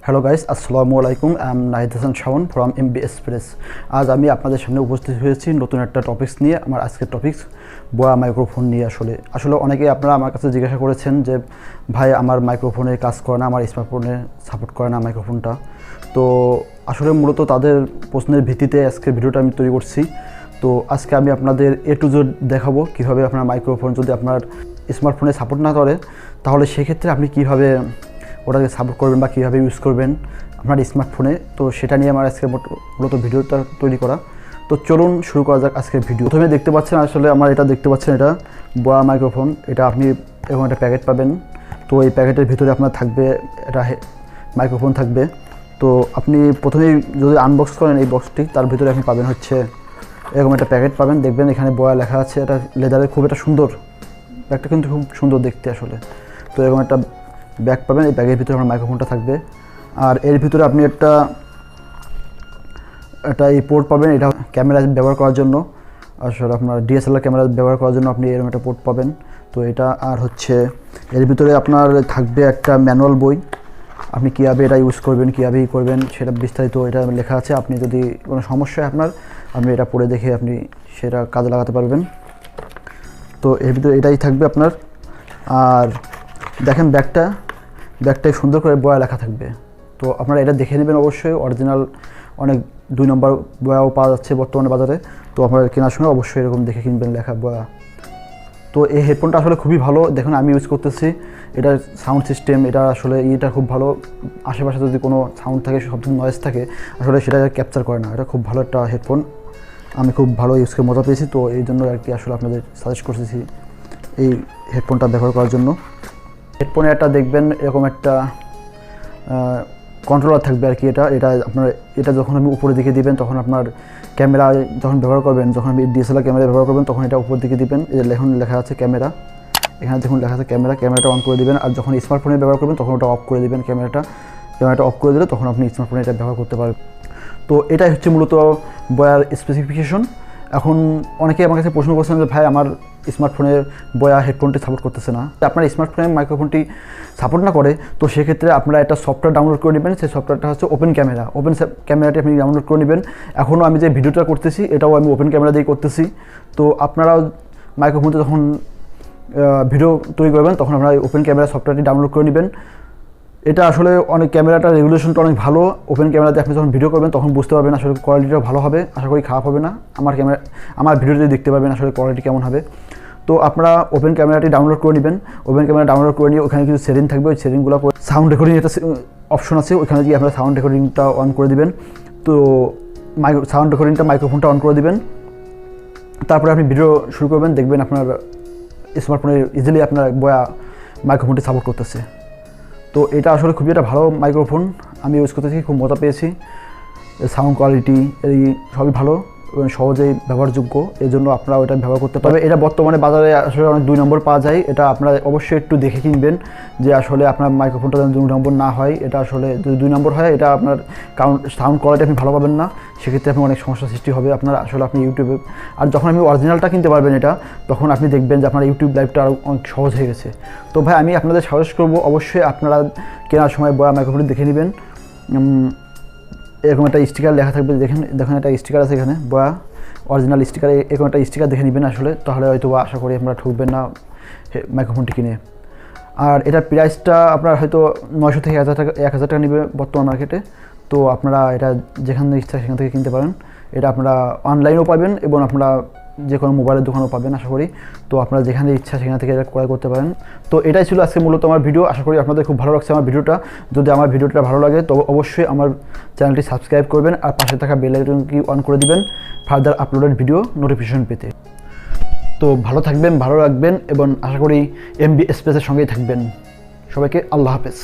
Hello guys, আসসালামু আলাইকুম। I am Nahid Hasan Shaon from MB express. আজ আমি আপনাদের সামনে উপস্থিত হয়েছি নতুন একটা টপিকস নিয়ে। আমার আজকের টপিকস বয়া মাইক্রোফোন নিয়ে। আসলে অনেকেই আপনারা আমার কাছে জিজ্ঞাসা করেছেন যে ভাই আমার মাইক্রোফোনে কাজ করে না, আমার স্মার্টফোনে সাপোর্ট করে না মাইক্রোফোনটা। তো আসলে মূলত তাদের প্রশ্নের ভিত্তিতে আজকের ভিডিওটা আমি তৈরি করছি। তো আজকে আমি আপনাদের এ টু জেড দেখাবো কীভাবে আপনার মাইক্রোফোন যদি আপনার স্মার্টফোনে সাপোর্ট না করে তাহলে সেক্ষেত্রে আপনি কীভাবে ওটাকে সাপোর্ট করবেন বা কীভাবে ইউজ করবেন আপনার স্মার্টফোনে। তো সেটা নিয়ে আমার আজকে মূলত ভিডিওটা তৈরি করা। তো চলুন শুরু করা যাক আজকের ভিডিও। প্রথমে দেখতে পাচ্ছেন, আসলে আমার এটা দেখতে পাচ্ছেন, এটা বয়া মাইক্রোফোন। এটা আপনি এরকম একটা প্যাকেট পাবেন। তো এই প্যাকেটের ভিতরে আপনার থাকবে এটা মাইক্রোফোন থাকবে। তো আপনি প্রথমেই যদি আনবক্স করেন এই বক্সটি, তার ভিতরে আপনি পাবেন হচ্ছে এরকম একটা প্যাকেট পাবেন। দেখবেন এখানে বয়া লেখা আছে, এটা লেদারের খুব একটা সুন্দর ব্যাগটা, কিন্তু খুব সুন্দর দেখতে আসলে। তো এরকম একটা ব্যাগ পাবেন, এই ব্যাগের ভিতরে আমার মাইক্রোফোনটা থাকবে। আর এর ভিতরে আপনি একটা এই পোর্ট পাবেন, এটা ক্যামেরা ব্যবহার করার জন্য, আসলে আপনার ডিএসএলআর ক্যামেরা ব্যবহার করার জন্য আপনি এরকম একটা পোর্ট পাবেন। তো এটা আর হচ্ছে এর ভিতরে আপনার থাকবে একটা ম্যানুয়াল বই। আপনি কীভাবে এটা ইউজ করবেন, কীভাবে করবেন সেটা বিস্তারিত এটা লেখা আছে। আপনি যদি কোনো সমস্যা হয় আপনার, আপনি এটা পড়ে দেখে আপনি সেটা কাজে লাগাতে পারবেন। তো এর ভিতরে এটাই থাকবে আপনার। আর দেখেন ব্যাগটাই সুন্দর করে বয়া লেখা থাকবে। তো আপনারা এটা দেখে নেবেন অবশ্যই। অরিজিনাল অনেক 2 নম্বর বয়াও পাওয়া যাচ্ছে বর্তমানে বাজারে। তো আপনারা কেনার সময় অবশ্যই এরকম দেখে কিনবেন লেখা বয়া। তো এই হেডফোনটা আসলে খুবই ভালো। দেখুন আমি ইউজ করতেছি, এটার সাউন্ড সিস্টেম, এটা আসলে এটা খুব ভালো। আশেপাশে যদি কোনো সাউন্ড থাকে, শব্দ নয়েজ থাকে, আসলে সেটা ক্যাপচার করে না। এটা খুব ভালো একটা হেডফোন, আমি খুব ভালো ইউজ করে মজা পেয়েছি। তো এই জন্য আর কি আসলে আপনাদের সাজেস্ট করতেছি এই হেডফোনটা ব্যবহার করার জন্য। হেডফোনে একটা দেখবেন এরকম একটা কন্ট্রোলার থাকবে আর কি। এটা আপনার এটা যখন আপনি উপরের দিকে দিবেন তখন আপনার ক্যামেরা যখন ব্যবহার করবেন, যখন আপনি ডিএসএলআর ক্যামেরা ব্যবহার করবেন তখন এটা উপর দিকে দিবেন। এই যে লেখা আছে ক্যামেরা, এখানে দেখুন লেখা আছে ক্যামেরাটা অন করে দিবেন। আর যখন স্মার্টফোনে ব্যবহার করবেন তখন ওটা অফ করে দিবেন। ক্যামেরাটা অফ করে দিলে তখন আপনি স্মার্টফোনে এটা ব্যবহার করতে পারবেন। তো এটাই হচ্ছে মূলত বয়ার স্পেসিফিকেশন। এখন অনেকে আমার কাছে প্রশ্ন করছেন যে ভাই আমার স্মার্টফোনে বয়া হেডফোনটি সাপোর্ট করতেছে না। আপনার স্মার্টফোনে মাইক্রোফোনটি সাপোর্ট না করে, তো সেক্ষেত্রে আপনারা একটা সফটওয়্যার ডাউনলোড করে নেবেন। সেই সফটওয়্যারটা হচ্ছে ওপেন ক্যামেরাটি আপনি ডাউনলোড করে নেবেন। এখনও আমি যে ভিডিওটা করতেছি এটাও আমি ওপেন ক্যামেরা দিয়ে করতেছি। তো আপনারাও মাইক্রোফোনতে যখন ভিডিও তৈরি করবেন তখন আপনারা ওপেন ক্যামেরা সফটওয়্যারটি ডাউনলোড করে নেবেন। এটা আসলে অনেক ক্যামেরাটার রেগুলেশনটা অনেক ভালো। ওপেন ক্যামেরাতে আপনি যখন ভিডিও করবেন তখন বুঝতে পারবেন আসলে কোয়ালিটিটা ভালো হবে। আশা করি খারাপ হবে না। আমার ভিডিওতে দেখতে পারবেন আসলে কোয়ালিটি কেমন হবে। তো আপনারা ওপেন ক্যামেরাটি ডাউনলোড করে নেবেন। ওপেন ক্যামেরা ডাউনলোড করে নিয়ে ওখানে কিছু সেটিং থাকবে, ওই সেটিংগুলো সাউন্ড রেকর্ডিং একটা অপশন আছে, ওইখানে গিয়ে আপনারা সাউন্ড রেকর্ডিংটা অন করে দিবেন। তো সাউন্ড রেকর্ডিংটা মাইক্রোফোনটা অন করে দিবেন। তারপরে আপনি ভিডিও শুরু করবেন, দেখবেন আপনার স্মার্টফোনে ইজিলি আপনার বয়া মাইক্রোফোনটি সাপোর্ট করতেছে। তো এটা আসলে খুবই একটা ভালো মাইক্রোফোন, আমি ইউজ করতেছি, খুব মজা পেয়েছি। সাউন্ড কোয়ালিটি এই সবই ভালো এবং সহজেই ব্যবহারযোগ্য, এই জন্য আপনারা ওটা ব্যবহার করতে পারবেন। এটা বর্তমানে বাজারে আসলে অনেক 2 নম্বর পাওয়া যায়। এটা আপনারা অবশ্যই একটু দেখে কিনবেন যে আসলে আপনার মাইক্রোফোনটা যেন 2 নম্বর না হয়। এটা আসলে যদি 2 নম্বর হয় এটা আপনার সাউন্ড কোয়ালিটি আপনি ভালো পাবেন না, সেক্ষেত্রে আপনি অনেক সমস্যার সৃষ্টি হবে আপনার। আসলে আপনি ইউটিউবে আর যখন আপনি অরিজিনালটা কিনতে পারবেন এটা, তখন আপনি দেখবেন যে আপনার ইউটিউব লাইভটা আরও অনেক সহজ হয়ে গেছে। তো ভাই আমি আপনাদের সাজেস্ট করবো অবশ্যই আপনারা কেনার সময় বয়া মাইক্রোফোনটি দেখে নেবেন। এরকম একটা স্টিকার লেখা থাকবে, দেখেন একটা স্টিকার আছে এখানে, বয়া অরিজিনাল স্টিকার। এরকম একটা স্টিকার দেখে নেবেন আসলে, তাহলে হয়তো আশা করি আপনারা ঠকবেন না মাইক্রোফোনটি কিনে। আর এটার প্রাইসটা আপনার হয়তো 900 থেকে 1000 টাকা নেবে বর্তমান মার্কেটে। তো আপনারা এটা যেখানে ইচ্ছা সেখান থেকে কিনতে পারেন। এটা আপনারা অনলাইনেও পাবেন এবং আপনারা যে কোনো মোবাইলের দোকানেও পাবেন আশা করি। তো আপনারা যেখানে ইচ্ছা সেখান থেকে এটা ক্রয় করতে পারেন। তো এটাই ছিল আজকে মূলত আমার ভিডিও। আশা করি আপনাদের খুব ভালো লাগছে আমার ভিডিওটা। যদি আমার ভিডিওটা ভালো লাগে তবে অবশ্যই আমার চ্যানেলটি সাবস্ক্রাইব করবেন আর পাশে থাকা বেল আইকনটি অন করে দিবেন ফার্দার আপলোডেড ভিডিও নোটিফিকেশন পেতে। তো ভালো থাকবেন, ভালো রাখবেন এবং আশা করি এমবি এক্সপ্রেসের সঙ্গেই থাকবেন। সবাইকে আল্লাহ হাফেজ।